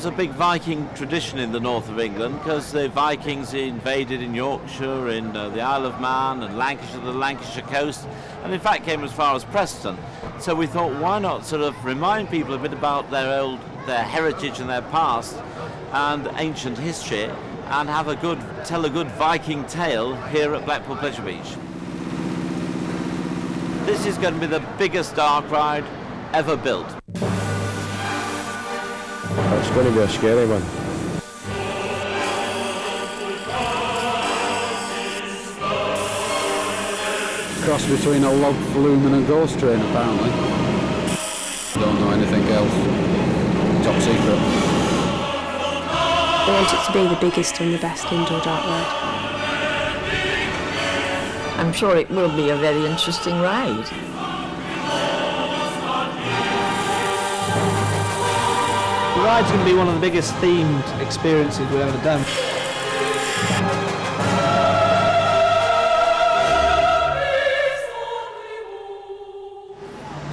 a big Viking tradition in the north of England because the Vikings invaded in Yorkshire, in the Isle of Man and Lancashire, the Lancashire coast, and in fact came as far as Preston. So we thought, why not sort of remind people a bit about their heritage and their past and ancient history, and tell a good Viking tale here at Blackpool Pleasure Beach. This is going to be the biggest dark ride ever built. It's going to be a scary one. Cross between a log flume and a ghost train, apparently. Don't know anything else. Top secret. I want it to be the biggest and the best indoor dark ride. I'm sure it will be a very interesting ride. The ride's going to be one of the biggest themed experiences we've ever done.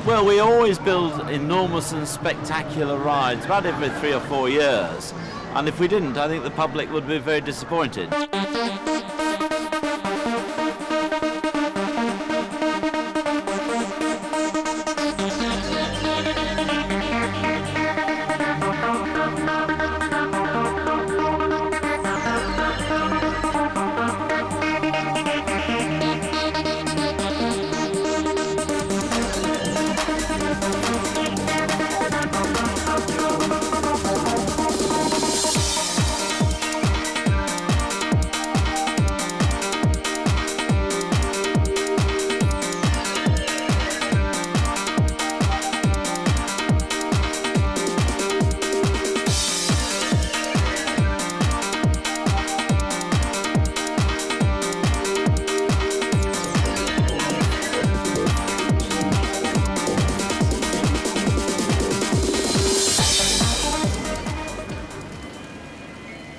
Well, we always build enormous and spectacular rides about every 3 or 4 years, and if we didn't, I think the public would be very disappointed.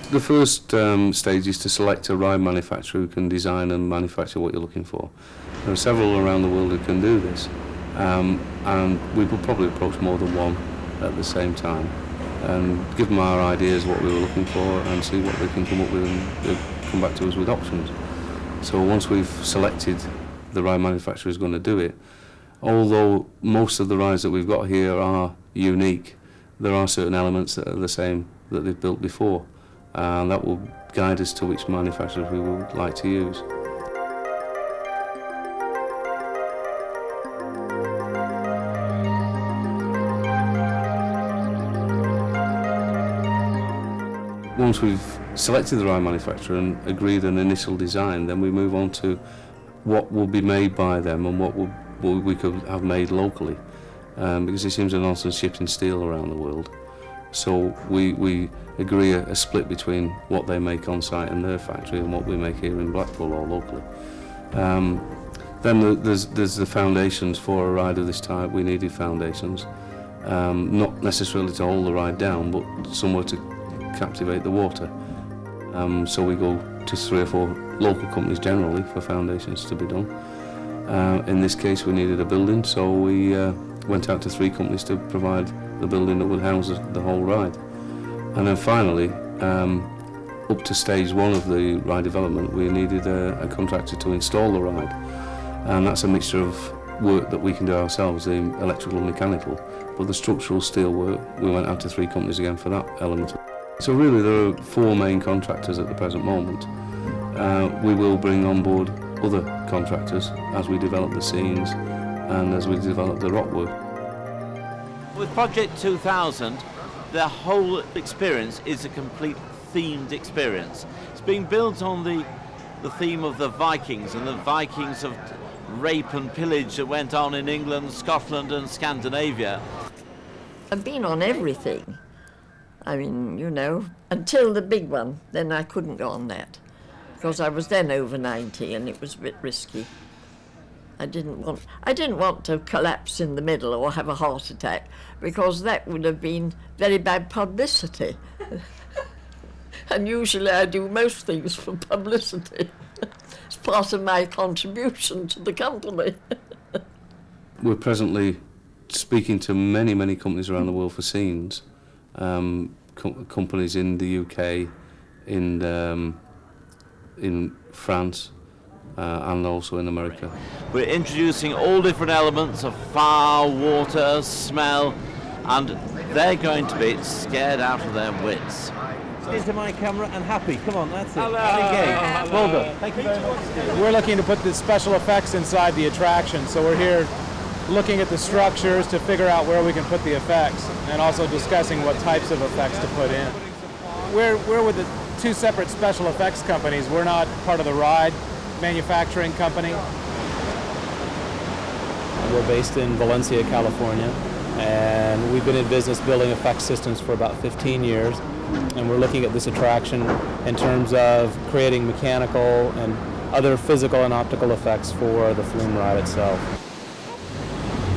The first stage is to select a ride manufacturer who can design and manufacture what you're looking for. There are several around the world who can do this, and we will probably approach more than one at the same time and give them our ideas of what we were looking for and see what they can come up with, and they'll come back to us with options. So once we've selected the ride manufacturer who's going to do it, although most of the rides that we've got here are unique, there are certain elements that are the same that they've built before, and that will guide us to which manufacturers we would like to use. Once we've selected the ride manufacturer and agreed an initial design, then we move on to what will be made by them and what we could have made locally, because it seems a nonsense shipping steel around the world. So we agree a split between what they make on site in their factory and what we make here in Blackpool or locally. Then there's the foundations for a ride of this type. We needed foundations, not necessarily to hold the ride down, but somewhere to captivate the water. So we go to 3 or 4 local companies generally for foundations to be done. In this case we needed a building, so we went out to 3 companies to provide the building that would house the whole ride. And then finally, up to stage 1 of the ride development, we needed a contractor to install the ride. And that's a mixture of work that we can do ourselves, the electrical and mechanical, but the structural steel work, we went out to 3 companies again for that element. So really there are 4 main contractors at the present moment. We will bring on board other contractors as we develop the scenes and as we develop the rock work. With Project 2000, the whole experience is a complete themed experience. It's being built on the theme of the Vikings and the Vikings of rape and pillage that went on in England, Scotland and Scandinavia. I've been on everything. I mean, you know, until the big one, then I couldn't go on that, because I was then over 90 and it was a bit risky. I didn't want to collapse in the middle or have a heart attack, because that would have been very bad publicity. And usually I do most things for publicity. It's part of my contribution to the company. We're presently speaking to many companies around the world for scenes, companies in the UK, in France, and also in America. We're introducing all different elements of fire, water, smell, and they're going to be scared out of their wits. Into my camera and happy. Come on, that's it. Hello. Engage. Well done. Thank you very much. We're looking to put the special effects inside the attraction, so we're here looking at the structures to figure out where we can put the effects, and also discussing what types of effects to put in. We're with the two separate special effects companies. We're not part of the ride manufacturing company. We're based in Valencia, California, and we've been in business building effects systems for about 15 years. And we're looking at this attraction in terms of creating mechanical and other physical and optical effects for the flume ride itself.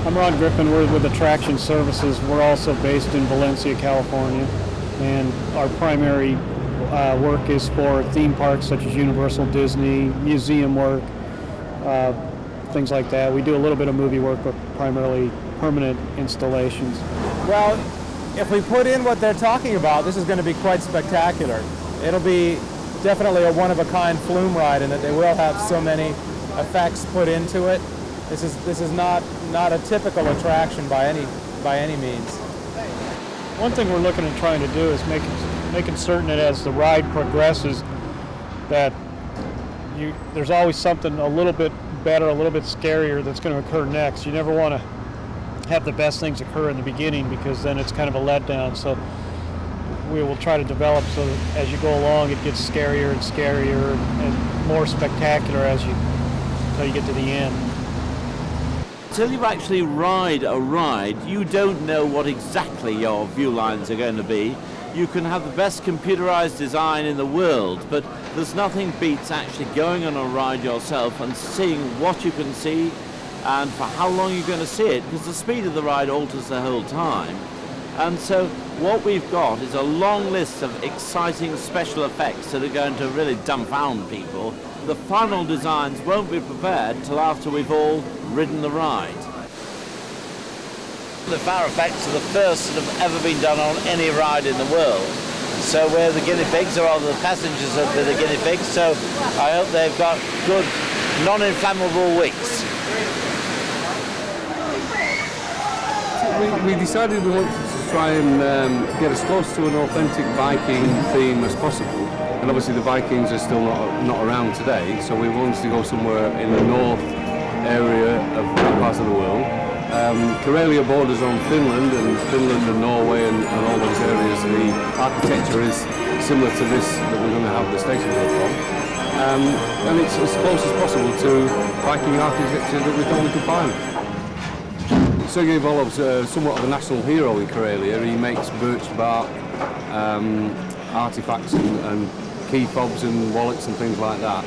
I'm Ron Griffin. We're with Attraction Services. We're also based in Valencia, California, and our primary work is for theme parks such as Universal, Disney, museum work, things like that. We do a little bit of movie work, but primarily permanent installations. Well, if we put in what they're talking about, this is going to be quite spectacular. It'll be definitely a one-of-a-kind flume ride in that they will have so many effects put into it. This is not a typical attraction by any means. One thing we're looking at trying to do is making certain that as the ride progresses, that there's always something a little bit better, a little bit scarier that's going to occur next. You never want to have the best things occur in the beginning, because then it's kind of a letdown. So we will try to develop so that as you go along, it gets scarier and scarier and more spectacular until you get to the end. Until you actually ride a ride, you don't know what exactly your view lines are going to be. You can have the best computerized design in the world, but there's nothing beats actually going on a ride yourself and seeing what you can see and for how long you're going to see it, because the speed of the ride alters the whole time. And so what we've got is a long list of exciting special effects that are going to really dumbfound people. The final designs won't be prepared till after we've all ridden the ride. The fire effects are the first that have ever been done on any ride in the world. So we're the guinea pigs, or the passengers are the guinea pigs, so I hope they've got good non-inflammable wicks. We decided we wanted to try and get as close to an authentic Viking theme as possible. And obviously the Vikings are still not around today, so we wanted to go somewhere in the north area of that part of the world. Karelia borders on Finland and Norway and all those areas. The architecture is similar to this that we're going to have the station built on. And it's as close as possible to Viking architecture that we thought we could find. Sergei Volov's somewhat of a national hero in Karelia. He makes birch bark artifacts and key fobs and wallets and things like that.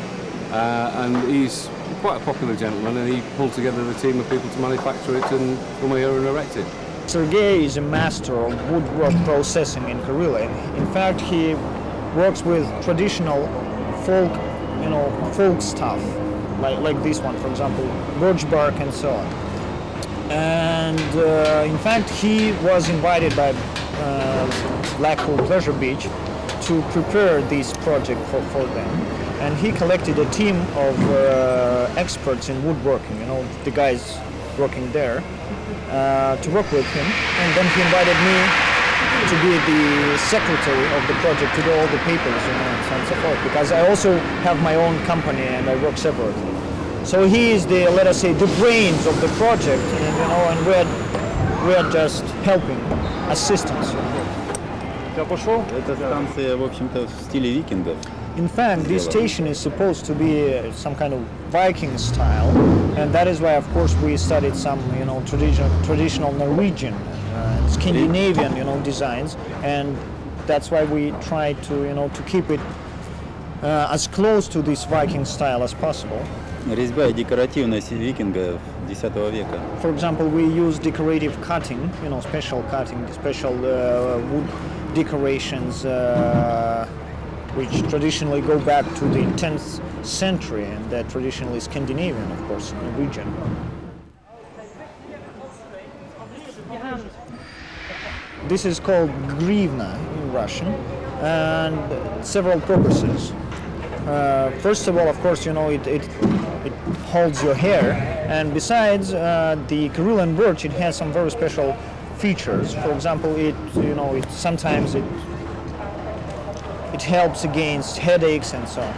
And he's quite a popular gentleman, and he pulled together the team of people to manufacture it and come here and erect it. Sergei is a master of woodwork processing in Karelia. In fact, he works with traditional folk stuff, like this one, for example, birch bark and so on. And in fact, he was invited by Blackpool Pleasure Beach to prepare this project for them. And he collected a team of experts in woodworking, the guys working there, to work with him. And then he invited me to be the secretary of the project, to do all the papers, and so on and so forth, because I also have my own company and I work separately. So he is the, let us say, the brains of the project, and we are just helping, assistance. Эта станция, в общем-то, в стиле викингов. In fact, this station is supposed to be some kind of Viking style, and that is why, of course, we studied some, traditional Norwegian, Scandinavian, designs, and that's why we try to, to keep it as close to this Viking style as possible. Резьба и декоративность викингов X века. For example, we use decorative cutting, special cutting, special wood decorations, which traditionally go back to the 10th century, and they're traditionally Scandinavian, of course, Norwegian. This is called grivna in Russian, and several purposes. First of all, of course, it holds your hair, and besides the Carillion birch, it has some very special features. For example, it sometimes it helps against headaches and so on.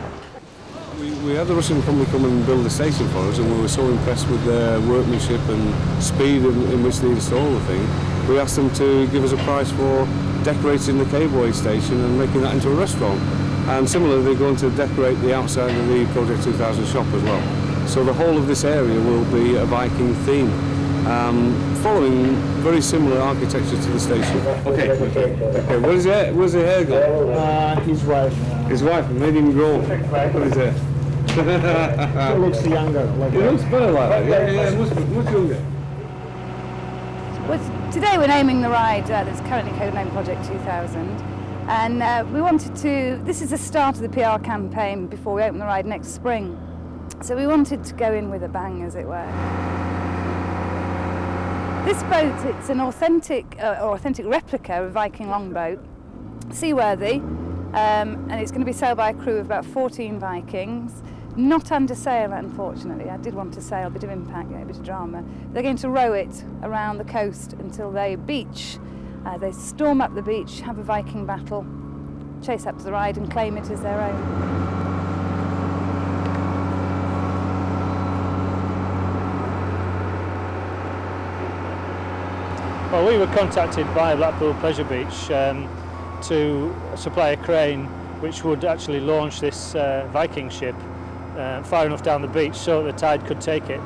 We had the Russian company come and build a station for us, and we were so impressed with their workmanship and speed in which they install the thing. We asked them to give us a prize for decorating the cableway station and making that into a restaurant. And similarly, they're going to decorate the outside of the Project 2000 shop as well. So the whole of this area will be a Viking theme, following very similar architecture to the station. Okay. Where's the hair gone? His wife. His wife made him grow. What is it? He looks younger. He looks better like that. Yeah, much younger. Well, today we're naming the ride that's currently codenamed Project 2000. And we wanted to, this is the start of the PR campaign before we open the ride next spring. So we wanted to go in with a bang, as it were. This boat, it's an authentic replica of a Viking longboat, seaworthy, and it's going to be sailed by a crew of about 14 Vikings. Not under sail, unfortunately. I did want to sail, a bit of impact, a bit of drama. They're going to row it around the coast until they beach. They storm up the beach, have a Viking battle, chase up to the ride and claim it as their own. Well, we were contacted by Blackpool Pleasure Beach to supply a crane which would actually launch this Viking ship far enough down the beach so that the tide could take it.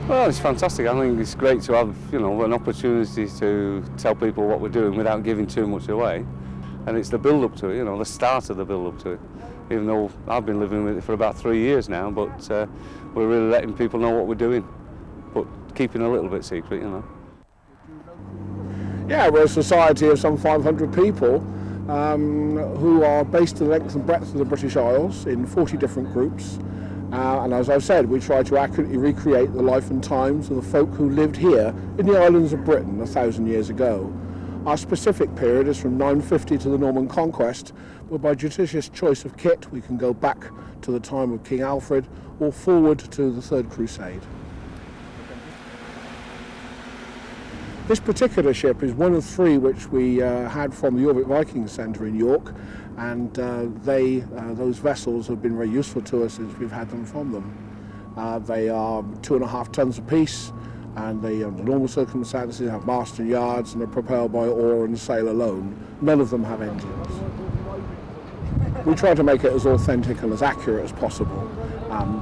Well, it's fantastic. I think it's great to have, an opportunity to tell people what we're doing without giving too much away. And it's the build-up to it, the start of the build-up to it. Even though I've been living with it for about 3 years now, but we're really letting people know what we're doing, but keeping a little bit secret, Yeah, we're a society of some 500 people who are based to the length and breadth of the British Isles in 40 different groups. And as I've said, we try to accurately recreate the life and times of the folk who lived here in the islands of Britain 1,000 years ago. Our specific period is from 950 to the Norman Conquest, but by judicious choice of kit we can go back to the time of King Alfred or forward to the Third Crusade. This particular ship is one of 3 which we had from the Orbit Viking Centre in York, and those vessels have been very useful to us since we've had them from them. They are 2.5 tons apiece, and they, under normal circumstances, have mast and yards and are propelled by oar and sail alone. None of them have engines. We try to make it as authentic and as accurate as possible.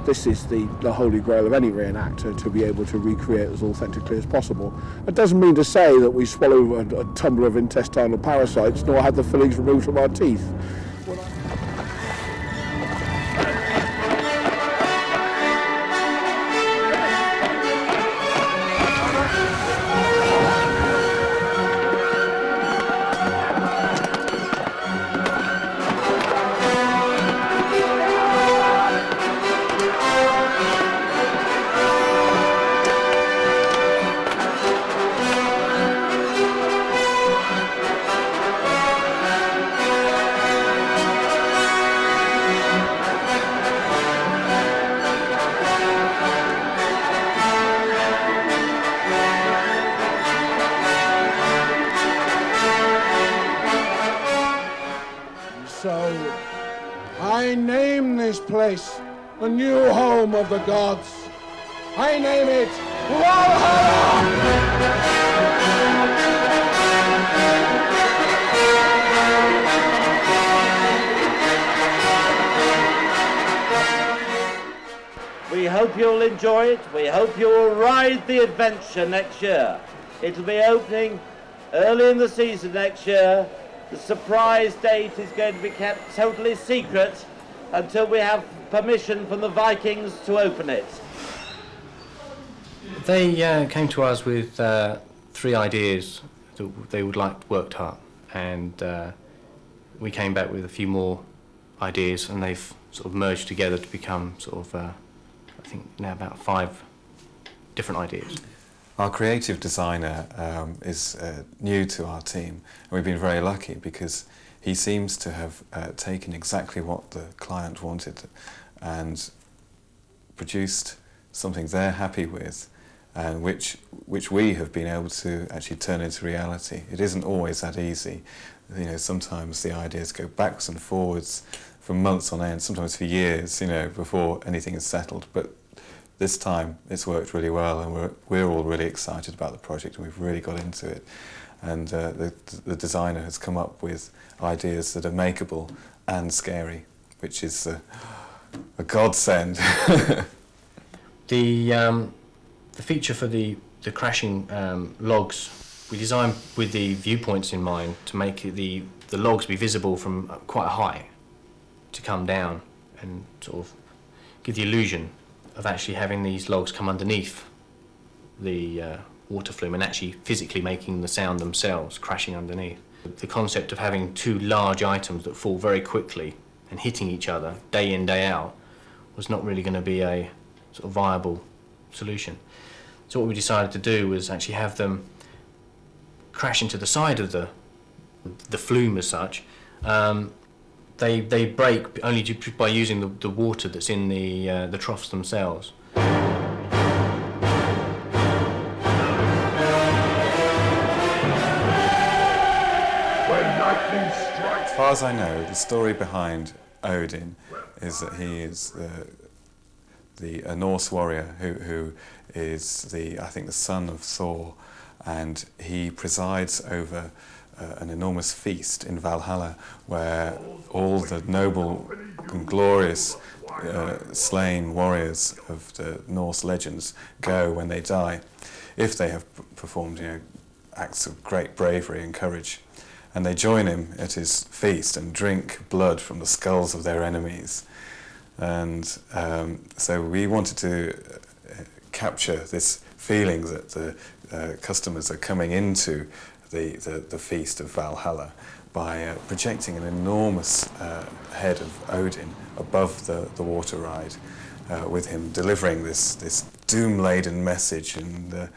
This is the holy grail of any reenactor, to be able to recreate as authentically as possible. It doesn't mean to say that we swallow a tumbler of intestinal parasites nor have the fillings removed from our teeth. So, I name this place the new home of the gods. I name it Valhalla! We hope you'll enjoy it. We hope you will ride the adventure next year. It'll be opening early in the season next year. The surprise date is going to be kept totally secret until we have permission from the Vikings to open it. They came to us with 3 ideas that they would like worked up, and we came back with a few more ideas, and they've sort of merged together to become sort of, I think now about 5 different ideas. Our creative designer is new to our team, and we've been very lucky because he seems to have taken exactly what the client wanted and produced something they're happy with, and which we have been able to actually turn into reality. It isn't always that easy. You know, sometimes the ideas go backwards and forwards for months on end, sometimes for years, you know, before anything is settled. But this time it's worked really well, and we're all really excited about the project, and we've really got into it. And the designer has come up with ideas that are makeable and scary, which is a godsend. The feature for the crashing logs, we designed with the viewpoints in mind to make the logs be visible from quite high, to come down and sort of give the illusion of actually having these logs come underneath the water flume and actually physically making the sound themselves, crashing underneath. The concept of having two large items that fall very quickly and hitting each other day in, day out was not really going to be a sort of viable solution. So what we decided to do was actually have them crash into the side of the flume as such. They break only by using the water that's in the troughs themselves. As far as I know, the story behind Odin is that he is a Norse warrior who is I think the son of Thor, and he presides over an enormous feast in Valhalla where all the noble and glorious slain warriors of the Norse legends go when they die, if they have performed, you know, acts of great bravery and courage. And they join him at his feast and drink blood from the skulls of their enemies. And so we wanted to capture this feeling that the customers are coming into the feast of Valhalla by projecting an enormous head of Odin above the water ride, with him delivering this doom-laden message and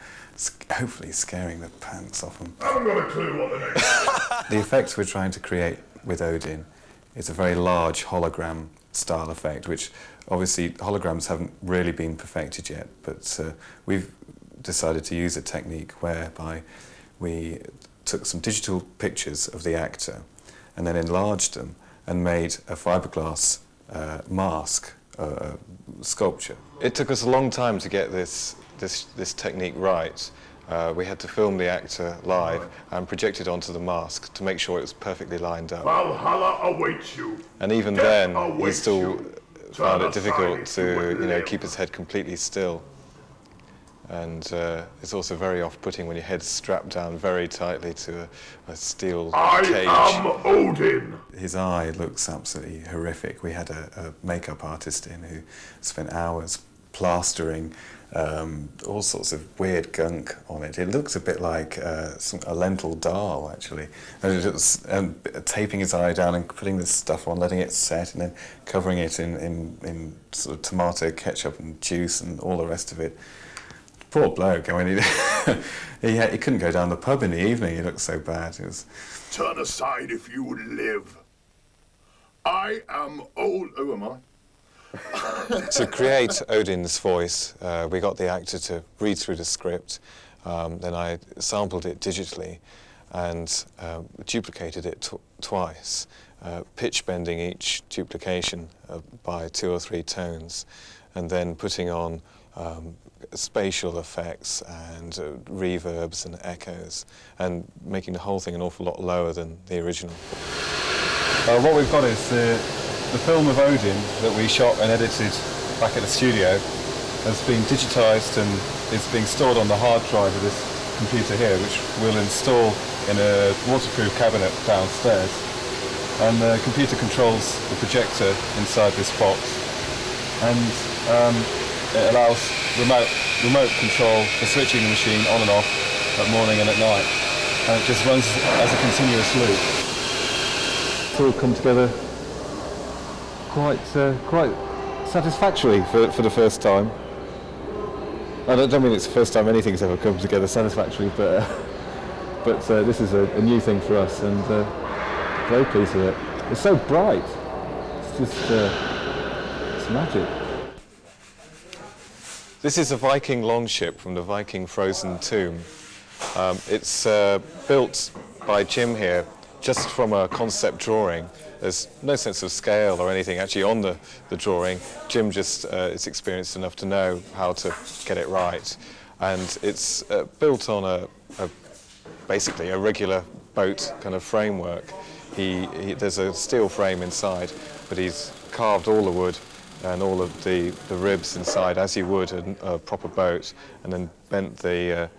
hopefully scaring the pants off them. I haven't got a clue what the next. The effect we're trying to create with Odin is a very large hologram style effect, which obviously holograms haven't really been perfected yet, but we've decided to use a technique whereby we took some digital pictures of the actor and then enlarged them and made a fiberglass mask, sculpture. It took us a long time to get this technique right. We had to film the actor live and project it onto the mask to make sure it was perfectly lined up. Valhalla awaits you. And even then, he still found it difficult to, keep his head completely still. And it's also very off-putting when your head's strapped down very tightly to a steel cage. I am Odin! His eye looks absolutely horrific. We had a makeup artist in who spent hours plastering all sorts of weird gunk on it. It looks a bit like a lentil dal, actually. And taping his eye down and putting this stuff on, letting it set, and then covering it in sort of tomato ketchup and juice and all the rest of it. Poor bloke. I mean, he couldn't go down the pub in the evening. He looked so bad. Turn aside if you would live. I am old. Who am I? To create Odin's voice, we got the actor to read through the script. Then I sampled it digitally and duplicated it twice, pitch bending each duplication by 2 or 3 tones, and then putting on spatial effects and reverbs and echoes, and making the whole thing an awful lot lower than the original. What we've got is the film of Odin that we shot and edited back at the studio has been digitised and is being stored on the hard drive of this computer here, which we'll install in a waterproof cabinet downstairs. And the computer controls the projector inside this box, and it allows remote control for switching the machine on and off at morning and at night, and it just runs as a continuous loop. It's all come together quite satisfactorily for the first time. I don't mean it's the first time anything's ever come together satisfactorily, but this is a new thing for us, and very pleased with it. It's so bright. It's just it's magic. This is a Viking longship from the Viking frozen tomb. It's built by Jim here just from a concept drawing. There's no sense of scale or anything actually on the drawing. Jim just is experienced enough to know how to get it right. And it's built on basically a regular boat kind of framework. There's a steel frame inside, but he's carved all the wood and all of the ribs inside as you would a proper boat, and then bent the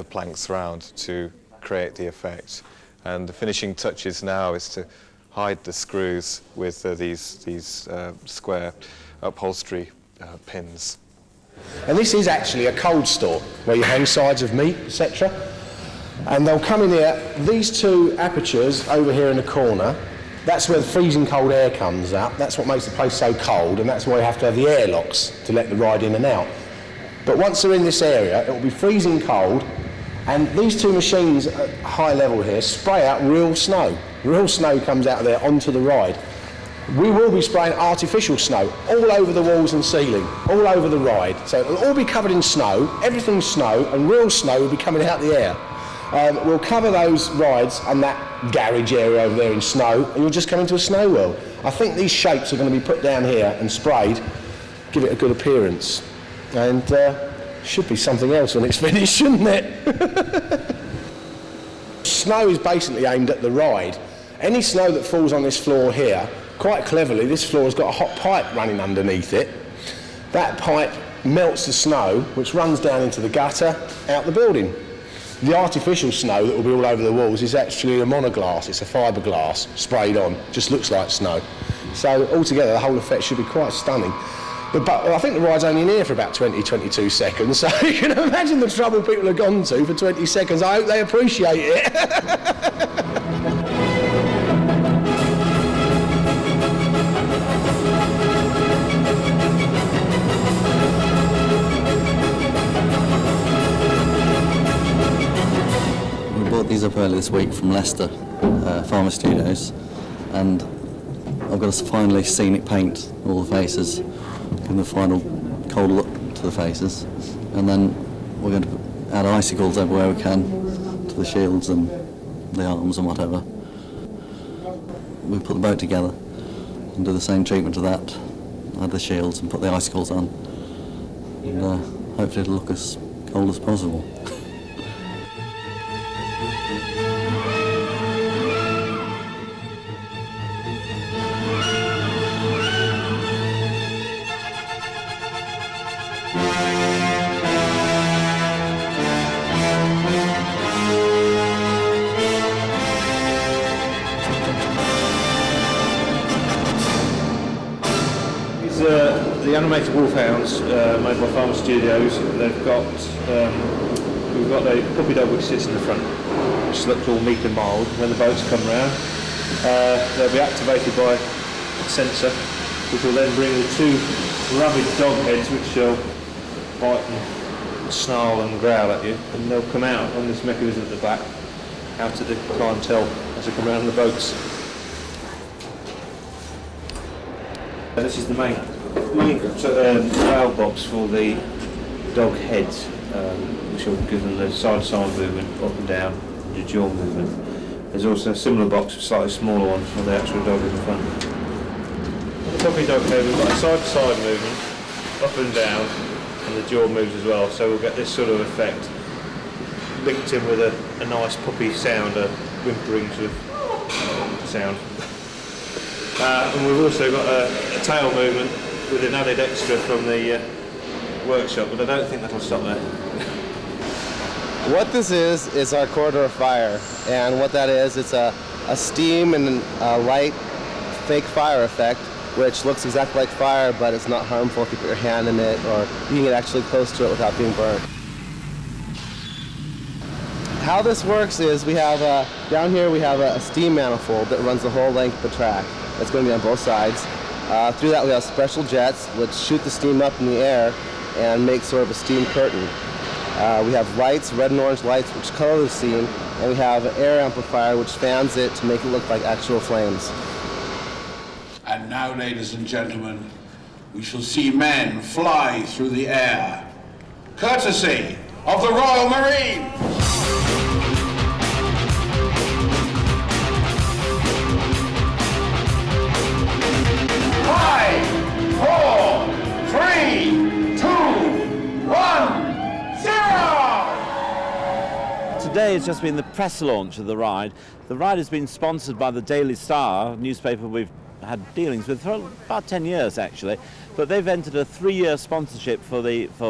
planks round to create the effect. And the finishing touches now is to hide the screws with these square upholstery pins. And this is actually a cold store where you hang sides of meat, etc. And they'll come in here, these two apertures over here in the corner, that's where the freezing cold air comes out. That's what makes the place so cold, and that's why you have to have the airlocks to let the ride in and out. But once they're in this area, it will be freezing cold, and these two machines at high level here spray out real snow. Real snow comes out of there onto the ride. We will be spraying artificial snow all over the walls and ceiling, all over the ride. So it'll all be covered in snow, everything's snow, and real snow will be coming out the air. We'll cover those rides and that garage area over there in snow, and you'll just come into a snow world. I think these shapes are going to be put down here and sprayed, give it a good appearance. And should be something else when it's finished, shouldn't it? Snow is basically aimed at the ride. Any snow that falls on this floor here, quite cleverly, this floor has got a hot pipe running underneath it. That pipe melts the snow, which runs down into the gutter, out the building. The artificial snow that will be all over the walls is actually a monoglass. It's a fiberglass sprayed on. Just looks like snow. So altogether, the whole effect should be quite stunning. But I think the ride's only in here for about 20-22 seconds, so you can imagine the trouble people have gone to for 20 seconds. I hope they appreciate it. These up early this week from Leicester Farmer Studios, and I've got to finally scenic paint all the faces, give them a final cold look to the faces, and then we're going to add icicles everywhere we can to the shields and the arms and whatever. We put the boat together and do the same treatment to that, add the shields and put the icicles on, and hopefully it'll look as cold as possible. The animated wolfhounds made by Farmer Studios. They've got we've got a puppy dog which sits in the front, which looks all meek and mild. When the boats come round, they'll be activated by a sensor, which will then bring the two rabid dog heads, which shall bite and snarl and growl at you, and they'll come out on this mechanism at the back, out to the clientele as they come around the boats. This is the main rail box for the dog heads, which will give them the side-to-side movement, up and down, and the jaw movement. There's also a similar box, a slightly smaller one, for the actual dog in the front. On the puppy dog head, we've got a side-to-side movement, up and down, and the jaw moves as well, so we'll get this sort of effect linked in with a nice puppy sound, a whimpering sort of sound. And we've also got a tail movement with an added extra from the workshop, but I don't think that'll stop there. What this is our corridor of fire, and what that is, it's a steam and a light fake fire effect, which looks exactly like fire, but it's not harmful if you put your hand in it, or you can get actually close to it without being burned. How this works is we have, down here we have a steam manifold that runs the whole length of the track. It's going to be on both sides. Through that we have special jets which shoot the steam up in the air, and make sort of a steam curtain. We have lights, red and orange lights, which color the steam, and we have an air amplifier which fans it to make it look like actual flames. And now, ladies and gentlemen, we shall see men fly through the air, courtesy of the Royal Marines. 5, 4, 3, 2, 1, 0! Today has just been the press launch of the ride. The ride has been sponsored by the Daily Star, a newspaper we've had dealings with for about 10 years actually, but they've entered a 3-year sponsorship for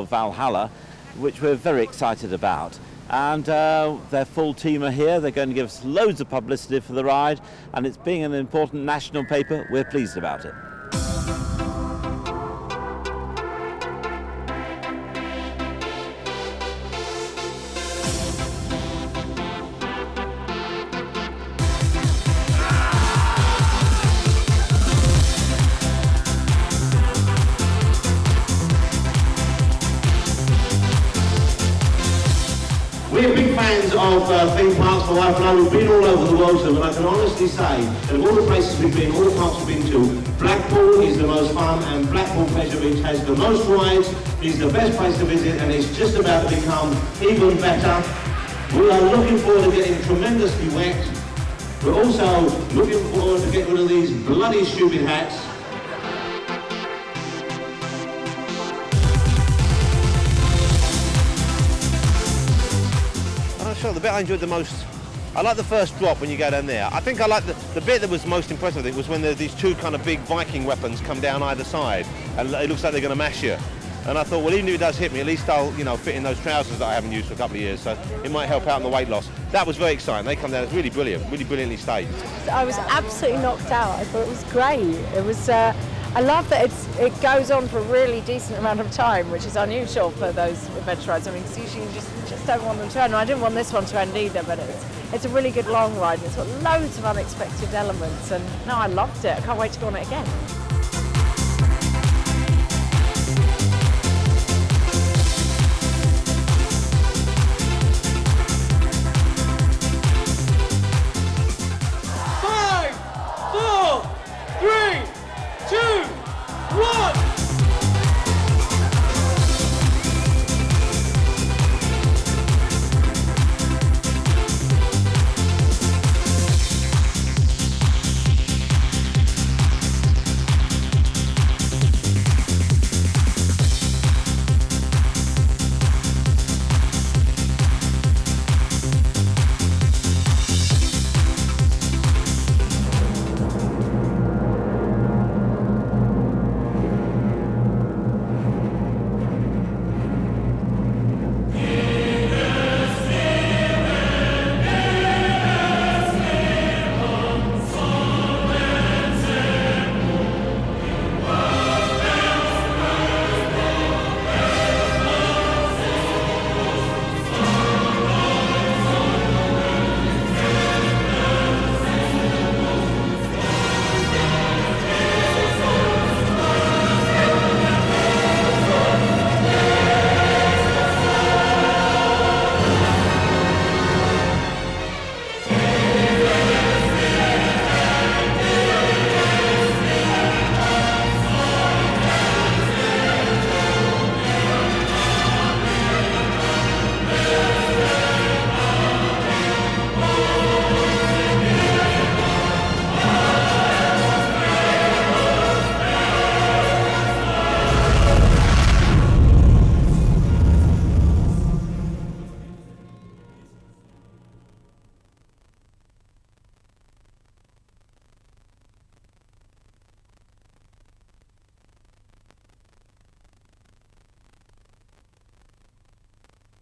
Valhalla, which we're very excited about. And their full team are here. They're going to give us loads of publicity for the ride, and it's being an important national paper, we're pleased about it. We're big fans of theme parks. My wife and I, we've been all over the world, so I can honestly say that of all the places we've been, all the parks we've been to, Blackpool is the most fun, and Blackpool Pleasure Beach has the most rides, is the best place to visit, and it's just about to become even better. We are looking forward to getting tremendously wet. We're also looking forward to getting rid of these bloody stupid hats. Sure, the bit I enjoyed the most, I like the first drop when you go down there. I think I like the bit that was most impressive, I think, was when these two kind of big Viking weapons come down either side, and it looks like they're going to mash you. And I thought, well, even if it does hit me, at least I'll, fit in those trousers that I haven't used for a couple of years, so it might help out in the weight loss. That was very exciting. They come down, it's really brilliant, really brilliantly staged. I was absolutely knocked out. I thought it was great. It was. I love that it goes on for a really decent amount of time, which is unusual for those adventure rides. I mean, because usually you just don't want them to end. I didn't want this one to end either, but it's a really good long ride. It's got loads of unexpected elements, and no, I loved it. I can't wait to go on it again. Five, 4, 3, 2, 1!